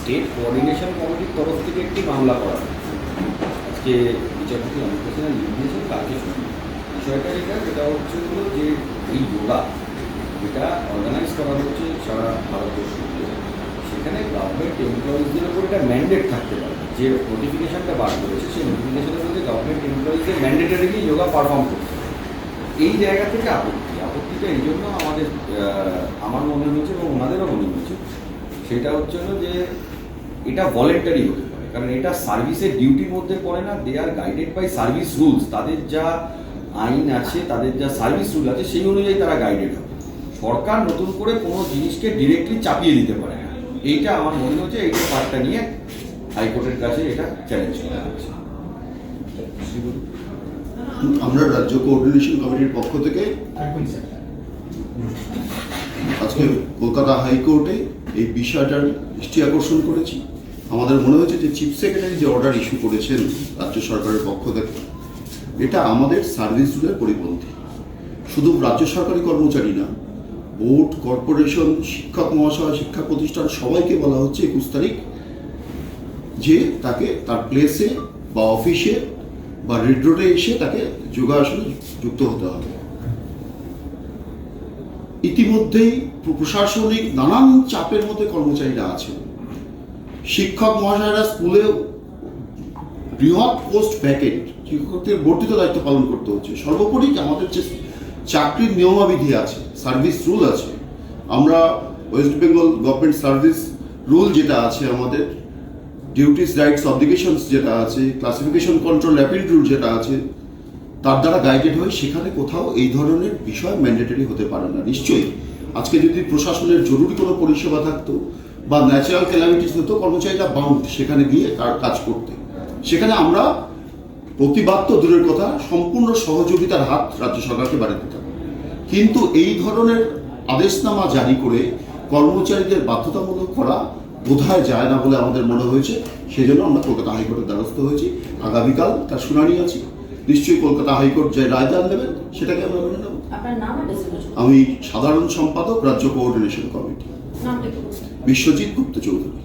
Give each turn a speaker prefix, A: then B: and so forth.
A: State coordination কমিটির তরফ থেকে একটি মামলা করা হয়। আজকে বিচারপতি অমিত সিনহা লিখ দিয়েছেন, কালকে শুনি বিষয়টা যেটা হচ্ছে হলো যে এই যোগা যেটা অর্গানাইজ করা হচ্ছে সারা ভারতবর্ষ, সেখানে গভর্নমেন্ট এমপ্লয়িজদের ওপর এটা ম্যান্ডেট থাকতে পারে। যে নোটিফিকেশনটা বার করেছে সেই নোটিফিকেশনের মধ্যে গভর্নমেন্ট এমপ্লয়িজদের ম্যান্ডেটারিলি যোগা পারফর্ম করতে হবে। এই জায়গা থেকে আপত্তিটা এই জন্য আমার মনে হয়েছে এবং ওনাদেরও মনে হয়েছে, সেটা হচ্ছে হলো যে এটা ভলেন্টারি হতে পারে, কারণ এটা সার্ভিসের ডিউটির মধ্যে পড়ে না। They are guided by service rules. তাদের যা আইন আছে, তাদের যা সার্ভিস রুল আছে, সেই অনুযায়ী তারা গাইডেড হবে। সরকার নতুন করে কোনো জিনিসকে ডিরেক্টলি চাপিয়ে দিতে পারে না। এইটা আমার মনে হচ্ছে এইটা পার্টটা নিয়ে হাইকোর্টের কাছে এটা চ্যালেঞ্জ করা হচ্ছে।
B: আমরা রাজ্য কোঅর্ডিনেশন কমিটির পক্ষ থেকে আজকে কলকাতা হাইকোর্টে এই বিষয়টার দৃষ্টি আকর্ষণ করেছি। আমাদের মনে হয়েছে যে চিফ সেক্রেটারি যে অর্ডার ইস্যু করেছেন রাজ্য সরকারের পক্ষ থেকে, এটা আমাদের সার্ভিস রুলের পরিপন্থী। শুধু রাজ্য সরকারি কর্মচারী না, বোর্ড, কর্পোরেশন, শিক্ষক মহাশয়, শিক্ষা প্রতিষ্ঠান সবাইকে বলা হচ্ছে 21 তারিখ যে তাকে তার প্লেসে বা অফিসে বা রেড রোডে এসে তাকে যোগাসনে যুক্ত হতে হবে। ইতিমধ্যেই প্রশাসনিক নানান চাপের মধ্যে কর্মচারীরা আছেন। শিক্ষক মহাশয়রা স্কুলে বৃহৎ পোস্ট ভ্যাকেন্ট, শিক্ষকদের বর্ধিত দায়িত্ব পালন করতে হচ্ছে। সর্বোপরি আমাদের যে চাকরির নিয়মাবিধি আছে, সার্ভিস রুল আছে, আমরা West Bengal government service rule যেটা আছে, আমাদের ডিউটিস, রাইটস, অবলিগেশনস যেটা আছে, ক্লাসিফিকেশন, কন্ট্রোল, অ্যাপিল রুল যেটা আছে, তার দ্বারা গাইডেড হয়। সেখানে কোথাও এই ধরনের বিষয় ম্যান্ডেটরি হতে পারে না। নিশ্চয়ই আজকে যদি প্রশাসনের জরুরি কোনো পরিষেবা থাকতো বা ন্যাচারাল ক্যালামিটিস হতো, কর্মচারীরা বাউন্ড সেখানে গিয়ে তার কাজ করতে। সেখানে আমরা প্রতিবাদ তো দূরের কথা, সম্পূর্ণ সহযোগিতার হাত রাজ্য সরকারকে বাড়িয়ে দিতাম। কিন্তু এই ধরনের আদেশনামা জারি করে কর্মচারীদের বাধ্যতামূলক করা বোধহয় যায় না বলে আমাদের মনে হয়েছে। সেই জন্য আমরা কলকাতা হাইকোর্টের দ্বারস্থ হয়েছি। আগামীকাল তার শুনানি আছে। নিশ্চয়ই কলকাতা হাইকোর্ট যে রায় দান দেবেন সেটাকে আমরা মেনে নেব। আমি সাধারণ সম্পাদক, রাজ্য কোঅর্ডিনেশন কমিটি, বিশ্বজিৎ গুপ্ত চৌধুরী।